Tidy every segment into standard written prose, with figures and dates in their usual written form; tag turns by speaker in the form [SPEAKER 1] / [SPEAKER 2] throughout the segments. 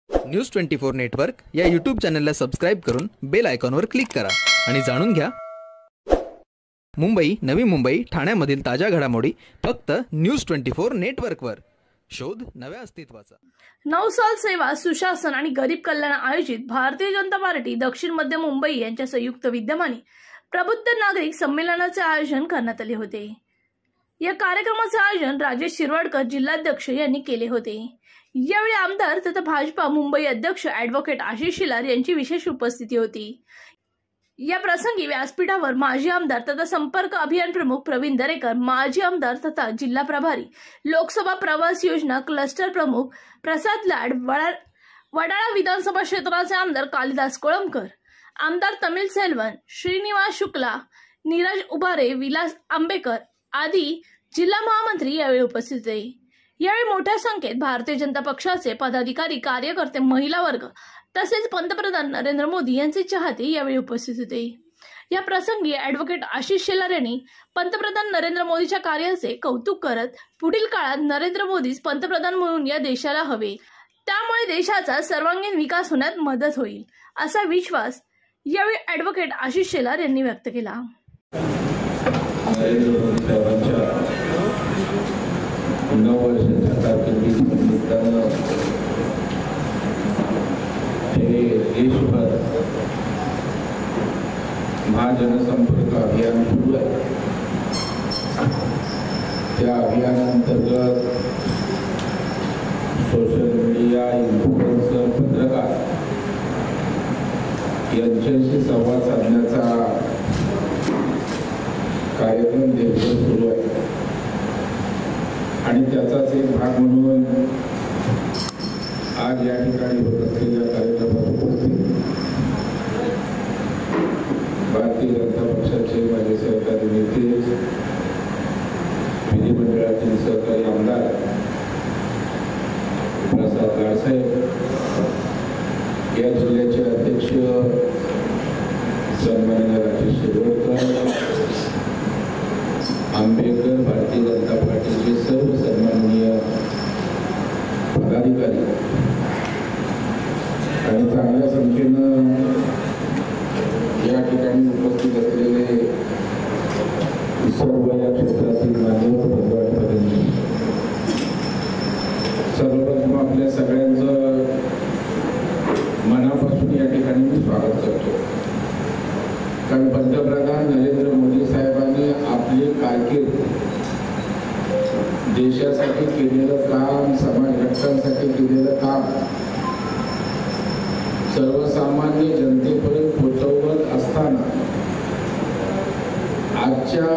[SPEAKER 1] News 24 network या YouTube चॅनलला subscribe करून बेल आयकॉनवर क्लिक करा आणि जाणून घ्या मुंबई, नवी मुंबई, ठाण्यामधील ताज्या घडामोडी फक्त न्यूज 24 नेटवर्कवर। शोध नव्या अस्तित्वाचा।
[SPEAKER 2] 9 साल सेवा, सुशासन आणि गरीब कल्याण आयोजित भारतीय जनता पार्टी दक्षिण मध्य मुंबई यांच्या संयुक्त विद्यमाने प्रबुद्ध नागरिक संमेलनाचे आयोजन करण्यात आले होते। या कार्यक्रमाचे आयोजन राजेश शिरवाडकर जिल्हाध्यक्ष यांनी केले होते। यावेळी आमदार तथा भाजपा मुंबई अध्यक्ष ॲडव्होकेट आशिष शेलार यांची विशेष उपस्थिती होती। या प्रसंगी व्यासपीठावर माजी आमदार तथा संपर्क अभियान प्रमुख प्रवीण दरेकर, माजी आमदार तथा जिल्हा प्रभारी, लोकसभा प्रवास योजना क्लस्टर प्रमुख प्रसाद लाड, वडाळा विधानसभा क्षेत्राचे आमदार कालिदास कोळंबकर, आमदार तमिल सेल्वन, श्रीनिवास शुक्ला, नीरज उभारे, विलास आंबेकर आदी जिल्हा महामंत्री यावेळी उपस्थित होते। यावेळी मोठ्या संख्येत भारतीय जनता पक्षाचे पदाधिकारी, कार्यकर्ते, महिला वर्ग तसेच पंतप्रधान नरेंद्र मोदी यांचे चाहते यावेळी उपस्थित होते। या प्रसंगी ॲडव्होकेट आशिष शेलार यांनी पंतप्रधान नरेंद्र मोदीच्या कार्याचे कौतुक करत पुढील काळात नरेंद्र मोदीच पंतप्रधान म्हणून या देशाला हवे, त्यामुळे देशाचा सर्वांगीण विकास होण्यात मदत होईल असा विश्वास यावेळी ॲडव्होकेट आशिष शेलार यांनी व्यक्त केला।
[SPEAKER 3] देशभर महाजनसंपर्क अभियान सुरू आहे। त्या अभियानांतर्गत सोशल मीडिया इन्फ्लुएन्सर, पत्रकार यांच्याशी संवाद साधण्याचा कार्यक्रम देशभर सुरू आहे आणि त्याचाच एक भाग म्हणून आज या ठिकाणी होत असलेल्या कार्यक्रमात उपस्थित भारतीय जनता पक्षाचे माजी सहकारी नेते, विधिमंडळातील सहकारी आमदार प्रसाद लाडसाहेब, या जिल्ह्याचे अध्यक्ष सन्माननीय राजेश शिरवाडकर, आंबेडकर, भारतीय जनता पार्टीचे सर्व सन्माननीय पदाधिकारी आणि चांगल्या संख्येनं या ठिकाणी उपस्थित असलेले सर्व या क्षेत्रातील मान्यवर बंधू, सर्वप्रथम आपल्या सगळ्यांचं मनापासून या ठिकाणी मी स्वागत करतो। कारण पंतप्रधान नरेंद्र मोदी साहेबांनी आपली कारकीर्द देशासाठी केलेलं काम, समाज घटकांसाठी केलेलं काम सर्वसामान्य जनतेपर्यंत पोहोचवत असताना आजच्या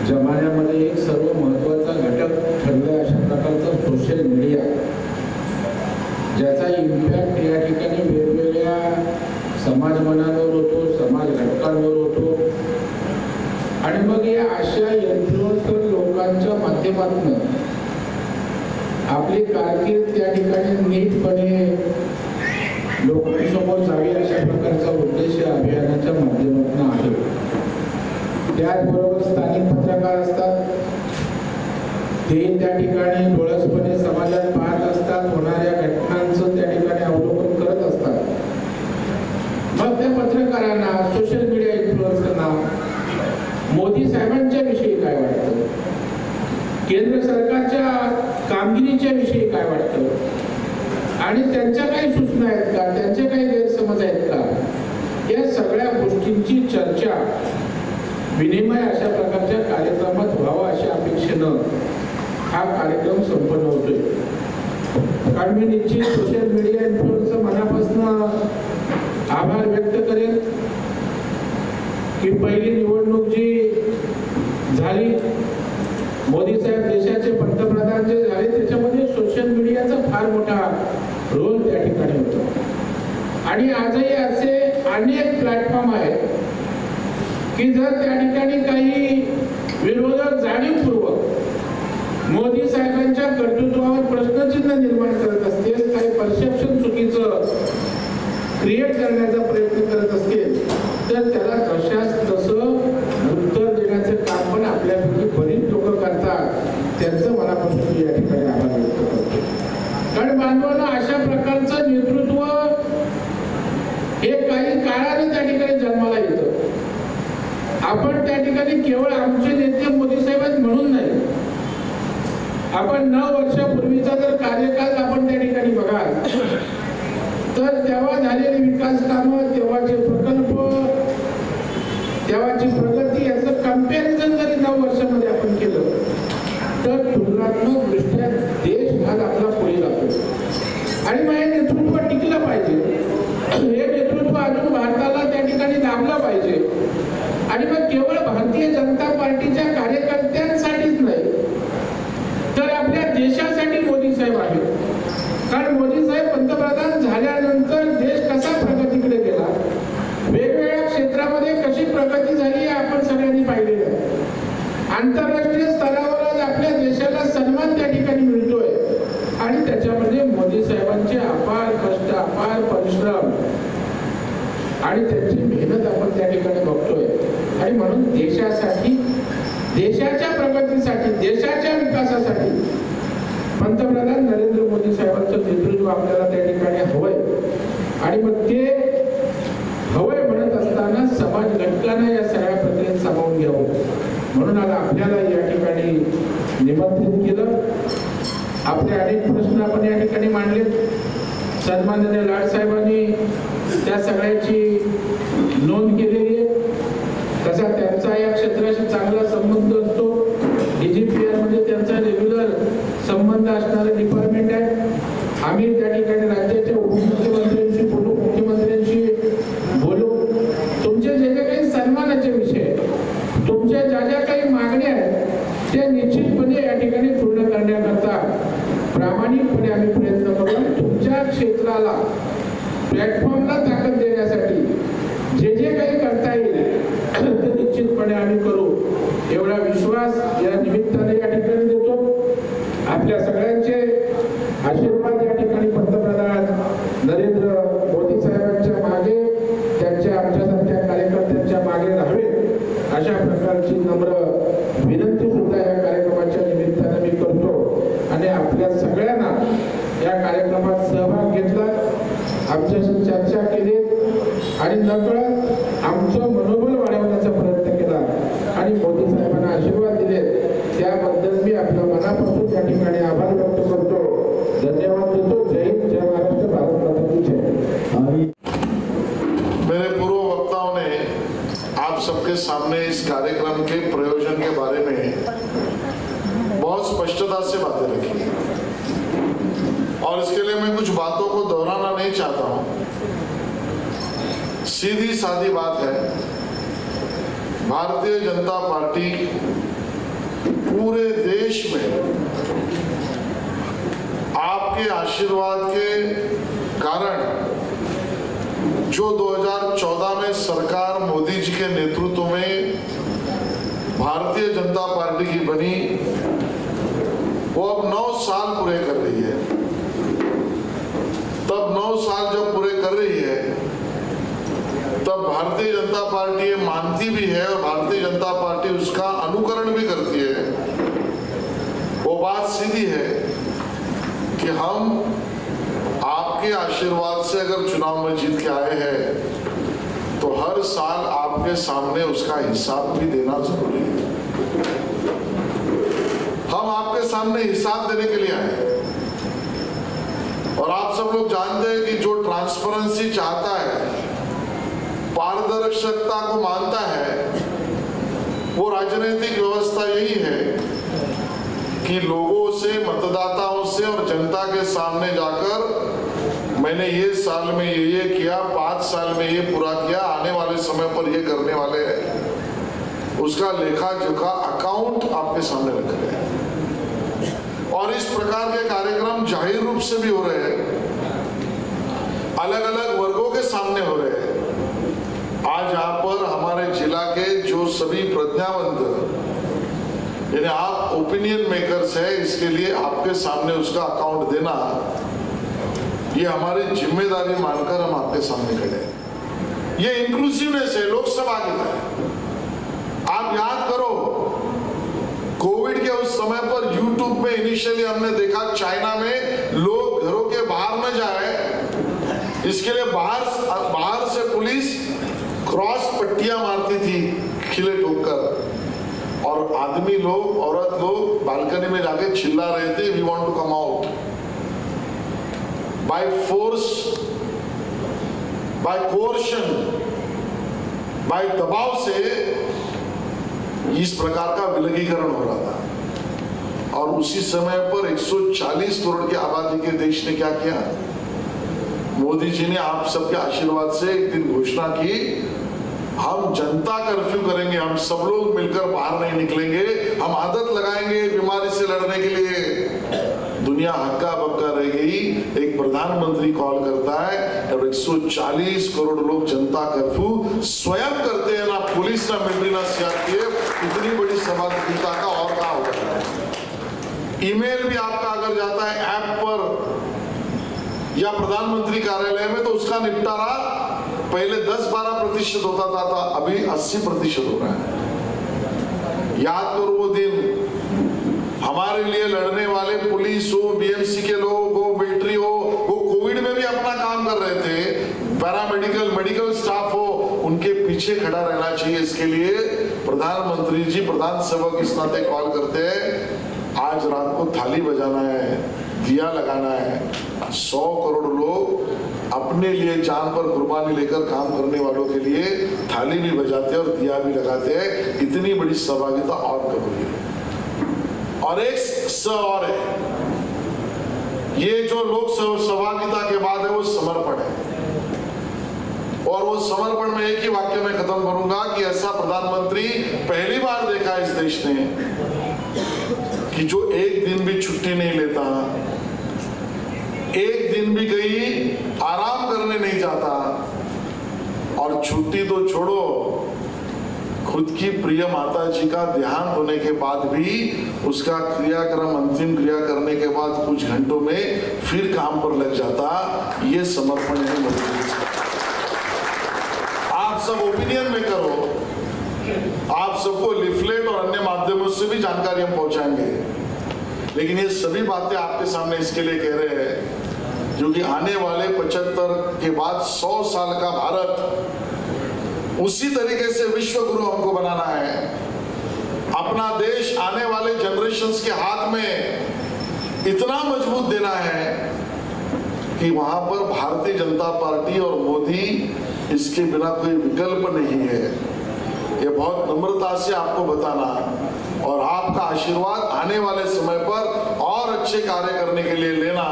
[SPEAKER 3] जमान्यामध्ये एक सर्व महत्त्वाचा घटक ठरला अशा प्रकारचा सोशल मीडिया, ज्याचा इम्पॅक्ट या ठिकाणी वेगवेगळ्या समाज मनांवर होतो, समाज घटकांवर होतो आणि मग या अशा इन्फ्लुएन्सर लोकांच्या माध्यमातून आपली कारकीर्द त्या ठिकाणी नीटपणे लोकांसमोर जावी अशा प्रकारचा उद्देश या अभियानाच्या माध्यमातून आहे। त्याचबरोबर स्थानिक पत्रकार असतात, ते त्या ठिकाणी डोळसपणे समाजात पाहत असतात, होणाऱ्या घटनांचं त्या ठिकाणी अवलोकन करत असतात। मग त्या पत्रकारांना, सोशल मीडिया इन्फ्लुएन्सरना मोदी साहेबांच्या विषयी काय वाटतं, केंद्र सरकारच्या कामगिरीच्या विषयी काय वाटतं आणि त्यांच्या काही सूचना आहेत का, त्यांचे काही गैरसमज आहेत का, या सगळ्या गोष्टींची चर्चा, विनिमय अशा प्रकारच्या कार्यक्रमात व्हावा अशा अपेक्षेनं हा कार्यक्रम संपन्न होतोय। कारण मी निश्चित सोशल मीडिया इन्फ्लुएन्सर मनापासून आभार व्यक्त करेन की पहिली निवडणूक जी झाली, मोदी साहेब देशाचे पंतप्रधान जे झाले, त्याच्यामध्ये सोशल मीडियाचा फार मोठा रोल त्या ठिकाणी होता आणि आजही असे अनेक प्लॅटफॉर्म आहेत की जर त्या ठिकाणी काही विरोधक जाणीवपूर्वक मोदी साहेबांच्या कर्तृत्वावर प्रश्नचिन्ह निर्माण करत असतील, काही परसेप्शन चुकीचं क्रिएट करण्याचा प्रयत्न करत असतील, तर त्याला तशाच तसं उत्तर देण्याचं काम पण आपल्यापैकी बरीच लोक करतात। त्यांचं मनापासून या ठिकाणी आभार व्यक्त करतो। कारण बांधवांना अशा प्रकारचं नेतृत्व हे काही काळाने त्या ठिकाणी जन्माला येतं. आपण त्या ठिकाणी केवळ आमचे नेते मोदी साहेब आहेत म्हणून नाही, आपण 9 वर्षापूर्वीचा जर कार्यकाळ आपण त्या ठिकाणी बघाल तर तेव्हा झालेली विकास कामं, तेव्हाचे प्रकल्प, तेव्हाची प्रगती याचं कंपॅरिझन जरी 9 वर्षामध्ये आपण केलं तर तुलनात्मक दृष्ट्या देश आज आपला पुढे जातो. आणि मग हे नेतृत्व टिकलं पाहिजे, हे नेतृत्व अजून भारताला त्या ठिकाणी दाबलं पाहिजे. आणि मग केवळ भारतीय जनता पार्टीच्या कार्यकर्त्यांसाठीच नाही तर आपल्या देशासाठी मोदी साहेब आहेत. कारण मोदी साहेब पंतप्रधान झाल्यानंतर देश कसा प्रगतीकडे गेला, वेगवेगळ्या क्षेत्रामध्ये कशी प्रगती झाली हे आपण सगळ्यांनी पाहिलेलं आहे. आंतरराष्ट्रीय स्तरावर आज आपल्या देशाला सन्मान त्या ठिकाणी मिळतोय आणि त्याच्यामध्ये मोदी साहेबांचे अपार कष्ट, अपार परिश्रम आणि त्यांची मेहनत आपण त्या ठिकाणी बघतोय. आणि म्हणून देशासाठी, देशाच्या प्रगतीसाठी, देशाच्या विकासासाठी पंतप्रधान नरेंद्र मोदी साहेबांचं नेतृत्व आपल्याला त्या ठिकाणी हवंय. आणि मग ते हवंय म्हणत असताना समाज घटकांना या सगळ्या प्रक्रियेत सामावून घ्यावं म्हणून आज आपल्याला या ठिकाणी निमंत्रित केलं. आपले अनेक प्रश्न आपण या ठिकाणी मांडले. सन्माननीय लाडसाहेबांनी त्या सगळ्याची नोंद केलेली आहे. कसा त्यांचा या क्षेत्राशी चांगला संबंध असतो. DGPR मध्ये त्यांचा रेग्युलर संबंध असणारे डिपार्टमेंट आहे. आम्ही त्या ठिकाणी राज्याच्या उपमुख्यमंत्र्यांशी बोलू, मुख्यमंत्र्यांशी बोलू. तुमचे जे काही सन्मानाचे विषय, तुमच्या ज्या ज्या काही मागण्या आहेत त्या निश्चितपणे या ठिकाणी पूर्ण करण्याकरता प्रामाणिकपणे आम्ही प्रयत्न करू. तुमच्या क्षेत्राला, प्लॅटफॉर्मला ताकद देण्यासाठी जे जे काही करता येईल ते निश्चितपणे आम्ही करू एवढा विश्वास या निमित्ताने या ठिकाणी देतो. आपल्या सगळ्यांचे आशीर्वाद या ठिकाणी पंतप्रधान नरेंद्र मोदी साहेबांच्या मागे, त्यांच्या आमच्यासारख्या कार्यकर्त्यांच्या मागे राहावे अशा प्रकारची नम्र विनंती सुद्धा या कार्यक्रमाच्या निमित्ताने मी करतो. आणि आपल्या सगळ्यांना या कार्यक्रमात सहभाग घेतला, आमच्याशी चर्चा केली आणि नकळत आमचं मनोबल वाढवण्याचा प्रयत्न केला आणि मोदी साहेबांना आशीर्वाद दिले त्याबद्दल मी आपल्या मनापासून या ठिकाणी आभार व्यक्त करतो. धन्यवाद देतो. जय हिंद, जय महाराष्ट्र, भारत माता की जय.
[SPEAKER 4] मेरे पूर्व वक्ताओं ने आप सबके सामने इस कार्यक्रम के प्रयोजन के बारे में बहुत स्पष्टता से बातें रखी और इसके लिए मैं कुछ बातों को दोहराना नहीं चाहता हूं. सीधी सादी बात है, भारतीय जनता पार्टी पूरे देश में आपके आशीर्वाद के कारण जो 2014 में सरकार मोदी जी के नेतृत्व में भारतीय जनता पार्टी की बनी, वो अब 9 साल पूरे कर रही है. तब 9 साल जब पूरे कर रही है तब भारतीय जनता पार्टी ये मानती भी है और भारतीय जनता पार्टी उसका अनुकरण भी करती है. वो बात सीधी है कि हम आपके आशीर्वाद से अगर चुनाव में जीत के आए हैं तो हर साल आपके सामने उसका हिसाब भी देना जरूरी है. हम आपके सामने हिसाब देने के लिए आए हैं और आप सब लोग जानते हैं कि जो ट्रांसपेरेंसी चाहता है, पारदर्शिता को मानता है, वो राजनीतिक व्यवस्था यही है कि लोगों से, मतदाताओं से और जनता के सामने जाकर मैंने ये साल में ये किया, 5 साल में ये पूरा किया, आने वाले समय पर ये करने वाले हैं, उसका लेखा जोखा अकाउंट आपके सामने रख रहे हैं. और इस प्रकार के कार्यक्रम जाहिर रूप से भी हो रहे हैं, अलग अलग वर्गों के सामने हो रहे हैं. आज यहाँ पर हमारे जिला के जो सभी प्रज्ञावंत, यानी आप ओपिनियन मेकर्स है, इसके लिए आपके सामने उसका अकाउंट देना, ये हमारी जिम्मेदारी मानकर हम आपके सामने खड़े हैं. ये इंक्लूसिवनेस है, लोग सब आगे बढ़े. आप याद करो, कोविड के उस समय पर यूट्यूब में इनिशियली हमने देखा चाइना में लोग घरों के इसके लिए बाहर से पुलिस क्रॉस पट्टियां मारती थी खिले ठोककर, और आदमी लोग, औरत लोग बालकनी में जाके चिल्ला रहे थे, we want to come out. By force, by coercion, by दबाव से इस प्रकार का विलगीकरण हो रहा था। और उसी समय पर 140 करोड़ की आबादी के देश ने क्या किया? मोदी जी ने आप सबके आशीर्वाद से एक दिन घोषणा की, हम जनता कर्फ्यू करेंगे, हम सब लोग मिलकर बाहर नहीं निकलेंगे, हम आदत लगाएंगे बीमारी से लड़ने के लिए। दुनिया हक्का बक्का रह गई, एक प्रधानमंत्री कॉल करता है और 140 करोड़ लोग जनता कर्फ्यू स्वयं करते हैं, ना पुलिस, ना मिलिट्री, ना सीआरपीएफ। इतनी बड़ी संवाददाता का और क्या होगा? ईमेल भी आपका अगर जाता है ऐप पर या प्रधानमंत्री कार्यालय में, तो उसका निपटारा पहले 10-12% होता था, अभी 80% हो रहा है। याद करो वो दिन, हमारे लिए लड़ने वाले पुलिस हो, बीएमसी के लोग हो, मिलिट्री हो, वो कोविड में भी अपना काम कर रहे थे, पैरामेडिकल, मेडिकल स्टाफ हो, उनके पीछे खड़ा रहना चाहिए। इसके लिए प्रधानमंत्री जी प्रधान सेवक इस नाते कॉल करते हैं, आज रात को थाली बजाना है, दिया लगाना है। 100 करोड़ लोग अपने लिए जान पर कुर्बानी लेकर काम करने वालों के लिए थाली भी बजाते हैं और दिया भी लगाते हैं। इतनी बड़ी सहभागिता और कब हुई है? और एक स और है, ये जो लोक सहभागिता के बाद है वो समर्पण है। और वो समर्पण में एक ही वाक्य में खत्म करूंगा कि ऐसा प्रधानमंत्री पहली बार देखा इस देश ने कि जो एक दिन भी छुट्टी नहीं लेता, एक दिन भी कहीं आराम करने नहीं जाता, और छुट्टी तो छोड़ो, खुद की प्रिय माता जी का देहांत होने के बाद भी उसका क्रियाक्रम, अंतिम क्रिया करने के बाद कुछ घंटों में फिर काम पर लग जाता। ये समर्पण है मोदी जी। आप सब ओपिनियन में करो, आप सबको लिफलेट और अन्य माध्यमों से भी जानकारी हम पहुंचाएंगे, लेकिन ये सभी बातें आपके सामने इसके लिए कह रहे हैं क्योंकि आने वाले 75 के बाद 100 साल का भारत उसी तरीके से विश्व गुरु हमको बनाना है। अपना देश आने वाले जनरेशंस के हाथ में इतना मजबूत देना है कि वहां पर भारतीय जनता पार्टी और मोदी, इसके बिना कोई विकल्प नहीं है। ये बहुत नम्रता से आपको बताना और आपका आशीर्वाद आने वाले समय पर और अच्छे कार्य करने के लिए लेना,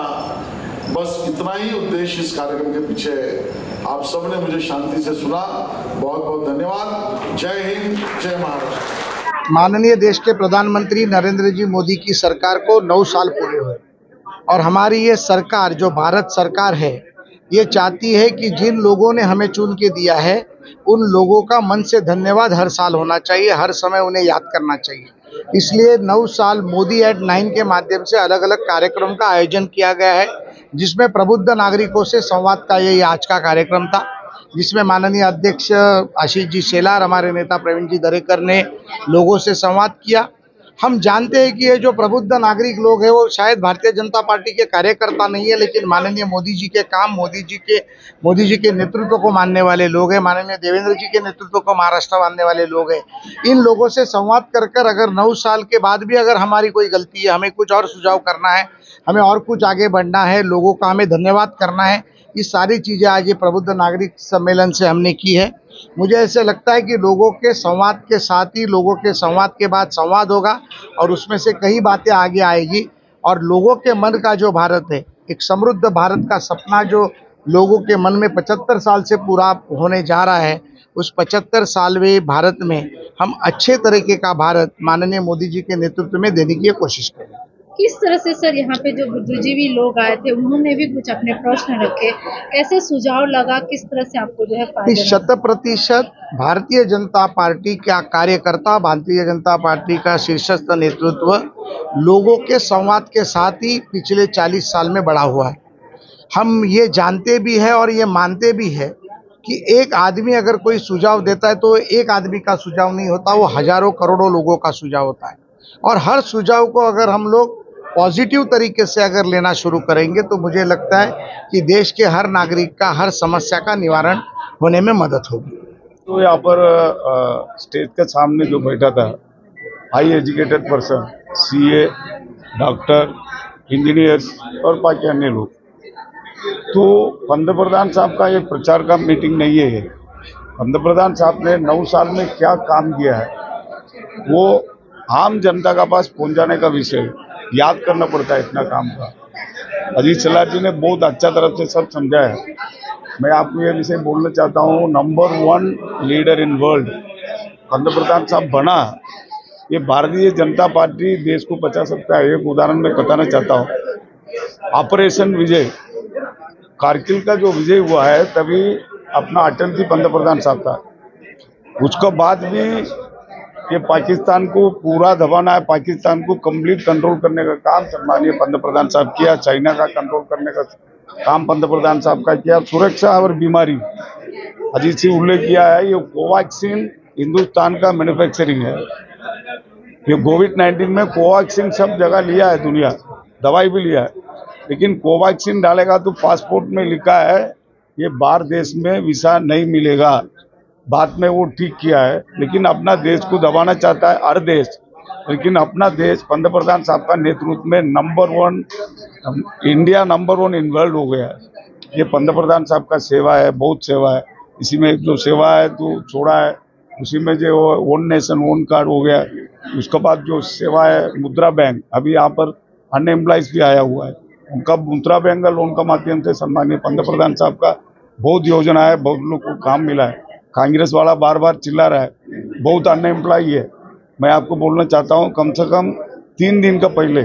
[SPEAKER 4] बस इतना ही उद्देश्य इस कार्यक्रम के पीछे है। आप सबने मुझे शांति से सुना, बहुत बहुत धन्यवाद। जय हिंद, जय महाराष्ट्र।
[SPEAKER 5] माननीय देश के प्रधानमंत्री नरेंद्र जी मोदी की सरकार को 9 साल पूरे हुए और हमारी ये सरकार, जो भारत सरकार है, ये चाहती है कि जिन लोगों ने हमें चुन के दिया है उन लोगों का मन से धन्यवाद हर साल होना चाहिए, हर समय उन्हें याद करना चाहिए। इसलिए 9 साल मोदी एट 9 के माध्यम से अलग अलग कार्यक्रम का आयोजन किया गया है, जिसमें प्रबुद्ध नागरिकों से संवाद का यही आज का कार्यक्रम था, जिसमें माननीय अध्यक्ष आशीष जी शेलार, हमारे नेता प्रवीण जी दरेकर ने लोगों से संवाद किया। हम जानते हैं कि ये जो प्रबुद्ध नागरिक लोग हैं वो शायद भारतीय जनता पार्टी के कार्यकर्ता नहीं है, लेकिन माननीय मोदी जी के काम, मोदी जी के नेतृत्व को मानने वाले लोग हैं, माननीय देवेंद्र जी के नेतृत्व को महाराष्ट्र मानने वाले लोग हैं। इन लोगों से संवाद कर अगर 9 साल के बाद भी अगर हमारी कोई गलती है, हमें कुछ और सुझाव करना है, हमें और कुछ आगे बढ़ना है, लोगों का हमें धन्यवाद करना है, ये सारी चीज़ें आज ये प्रबुद्ध नागरिक सम्मेलन से हमने की है। मुझे ऐसे लगता है कि लोगों के संवाद के साथ ही लोगों के संवाद के बाद संवाद होगा और उसमें से कई बातें आगे आएगी और लोगों के मन का जो भारत है, एक समृद्ध भारत का सपना जो लोगों के मन में 75 साल से पूरा होने जा रहा है, उस 75 साल में भारत में हम अच्छे तरीके का भारत माननीय मोदी जी के नेतृत्व में देने की कोशिश करें।
[SPEAKER 6] किस तरह से सर यहाँ पे जो बुद्धिजीवी लोग आए थे उन्होंने भी कुछ अपने प्रश्न रखे, कैसे सुझाव लगा, किस तरह से आपको जो है
[SPEAKER 5] 100% भारतीय जनता पार्टी का कार्यकर्ता, भारतीय जनता पार्टी का शीर्षस्थ नेतृत्व लोगों के संवाद के साथ ही पिछले 40 साल में बढ़ा हुआ है। हम ये जानते भी है और ये मानते भी है कि एक आदमी अगर कोई सुझाव देता है तो एक आदमी का सुझाव नहीं होता, वो हजारों करोड़ों लोगों का सुझाव होता है और हर सुझाव को अगर हम लोग पॉजिटिव तरीके से अगर लेना शुरू करेंगे तो मुझे लगता है कि देश के हर नागरिक का हर समस्या का निवारण होने में मदद होगी।
[SPEAKER 7] तो यहाँ पर स्टेज के सामने जो बैठा था high educated person, CA, doctor, engineers और बाकी अन्य लोग, तो पंतप्रधान साहब का ये प्रचार का मीटिंग नहीं है। पंतप्रधान साहब ने 9 साल में क्या काम किया है वो आम जनता का पास पहुंचाने का विषय याद करना पड़ता है। इतना काम का अजीत सलार जी ने बहुत अच्छा तरफ से सब समझाया है। मैं आपको ये विषय बोलना चाहता हूँ, नंबर 1 लीडर इन वर्ल्ड पंतप्रधान साहब बना, ये भारतीय जनता पार्टी देश को बचा सकता है। एक उदाहरण मैं बताना चाहता हूँ, ऑपरेशन विजय, कारगिल का जो विजय हुआ है तभी अपना अटल जी पंतप्रधान साहब था। उसके बाद भी ये पाकिस्तान को पूरा दबाना है, पाकिस्तान को कंप्लीट कंट्रोल करने का काम सम्मानीय पंतप्रधान साहब किया। चाइना का कंट्रोल करने का काम पंतप्रधान साहब का किया। सुरक्षा और बीमारी अजीत सिंह उल्लेख किया है, ये कोवैक्सीन हिंदुस्तान का मैन्युफैक्चरिंग है। ये कोविड-19 में कोवैक्सीन सब जगह लिया है, दुनिया दवाई भी लिया है, लेकिन कोवैक्सीन डालेगा तो पासपोर्ट में लिखा है ये बाहर देश में वीसा नहीं मिलेगा। बाद में वो ठीक किया है, लेकिन अपना देश को दबाना चाहता है हर देश, लेकिन अपना देश पंतप्रधान साहब का नेतृत्व में number 1 India number 1 in world हो गया है। ये पंतप्रधान साहब का सेवा है, बहुत सेवा है। इसी में जो सेवा है तो छोड़ा है, उसी में जो वन नेशन वन कार्ड हो गया। उसके बाद जो सेवा है मुद्रा बैंक, अभी यहाँ पर अनएम्प्लॉयज भी आया हुआ है, उनका मुद्रा बैंक का लोन का माध्यम से सम्मानीय पंतप्रधान साहब का बहुत योजना है, बहुत लोग को काम मिला है। कांग्रेस वाला बार बार चिल्ला रहा है बहुत अनएम्प्लॉय है। मैं आपको बोलना चाहता हूँ, कम से कम 3 दिन का पहले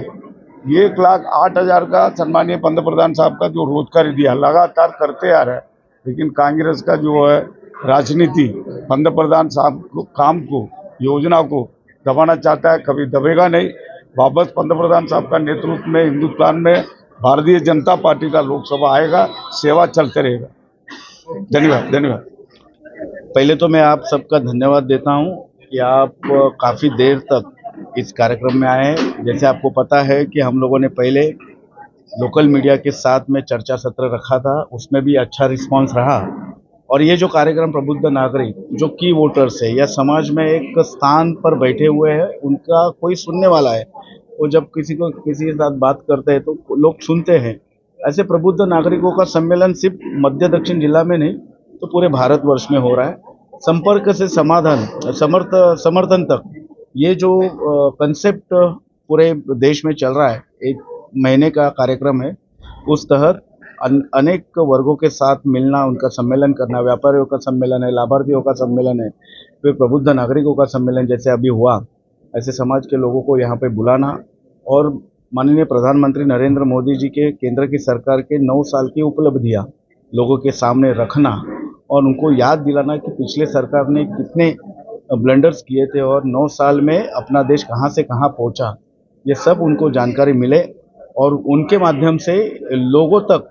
[SPEAKER 7] 1,08,000 का सम्मानीय पंतप्रधान साहब का जो रोजगार दिया, लगातार करते आ रहा है। लेकिन कांग्रेस का जो है राजनीति पंतप्रधान साहब को काम को योजना को दबाना चाहता है, कभी दबेगा नहीं। वापस पंतप्रधान साहब का नेतृत्व में हिंदुस्तान में भारतीय जनता पार्टी का लोकसभा आएगा, सेवा चलते रहेगा। धन्यवाद धन्यवाद।
[SPEAKER 8] पहले तो मैं आप सबका धन्यवाद देता हूं कि आप काफ़ी देर तक इस कार्यक्रम में आए हैं। जैसे आपको पता है कि हम लोगों ने पहले लोकल मीडिया के साथ में चर्चा सत्र रखा था, उसमें भी अच्छा रिस्पांस रहा। और ये जो कार्यक्रम प्रबुद्ध नागरिक जो की वोटर्स है या समाज में एक स्थान पर बैठे हुए हैं, उनका कोई सुनने वाला है, वो जब किसी के साथ बात करते हैं तो लोग सुनते हैं। ऐसे प्रबुद्ध नागरिकों का सम्मेलन सिर्फ मध्य दक्षिण जिला में नहीं तो पूरे भारतवर्ष में हो रहा है। संपर्क से समाधान समर्थन तक ये जो कंसेप्ट पूरे देश में चल रहा है, 1 महीने का कार्यक्रम है। उस तहत अनेक वर्गों के साथ मिलना, उनका सम्मेलन करना, व्यापारियों का सम्मेलन है, लाभार्थियों का सम्मेलन है, फिर प्रबुद्ध नागरिकों का सम्मेलन जैसे अभी हुआ, ऐसे समाज के लोगों को यहाँ पे बुलाना और माननीय प्रधानमंत्री नरेंद्र मोदी जी के केंद्र की सरकार के 9 साल की उपलब्धियाँ लोगों के सामने रखना और उनको याद दिलाना कि पिछले सरकार ने कितने ब्लंडर्स किए थे और 9 साल में अपना देश कहाँ से कहाँ पहुँचा, ये सब उनको जानकारी मिले और उनके माध्यम से लोगों तक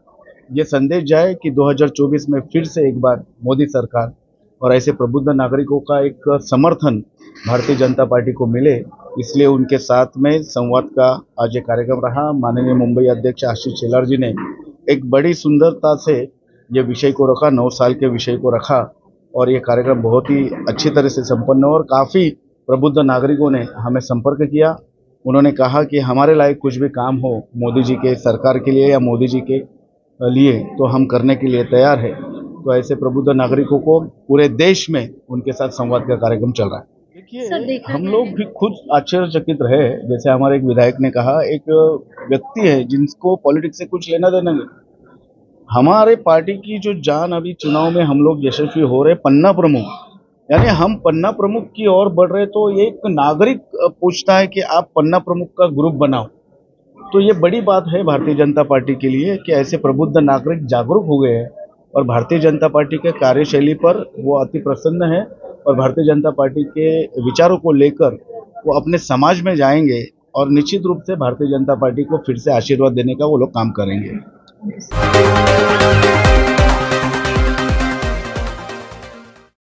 [SPEAKER 8] ये संदेश जाए कि 2024 में फिर से एक बार मोदी सरकार और ऐसे प्रबुद्ध नागरिकों का एक समर्थन भारतीय जनता पार्टी को मिले। इसलिए उनके साथ में संवाद का आज ये कार्यक्रम रहा। माननीय मुंबई अध्यक्ष आशीष शेलार जी ने एक बड़ी सुंदरता से ये विषय को रखा, 9 साल के विषय को रखा और ये कार्यक्रम बहुत ही अच्छी तरह से संपन्न हो और काफ़ी प्रबुद्ध नागरिकों ने हमें संपर्क किया। उन्होंने कहा कि हमारे लायक कुछ भी काम हो मोदी जी के सरकार के लिए या मोदी जी के लिए तो हम करने के लिए तैयार है। तो ऐसे प्रबुद्ध नागरिकों को पूरे देश में उनके साथ संवाद का कार्यक्रम चल रहा है। देखिए, हम लोग भी खुद आश्चर्यचकित रहे। जैसे हमारे एक विधायक ने कहा, एक व्यक्ति है जिनको पॉलिटिक्स से कुछ लेना देना नहीं, हमारे पार्टी की जो जान अभी चुनाव में हम लोग यशस्वी हो रहे, पन्ना प्रमुख, यानी हम पन्ना प्रमुख की ओर बढ़ रहे, तो एक नागरिक पूछता है कि आप पन्ना प्रमुख का ग्रुप बनाओ, तो ये बड़ी बात है भारतीय जनता पार्टी के लिए कि ऐसे प्रबुद्ध नागरिक जागरूक हो गए हैं और भारतीय जनता पार्टी के कार्यशैली पर वो अति प्रसन्न है और भारतीय जनता पार्टी के विचारों को लेकर वो अपने समाज में जाएंगे और निश्चित रूप से भारतीय जनता पार्टी को फिर से आशीर्वाद देने का वो लोग काम करेंगे।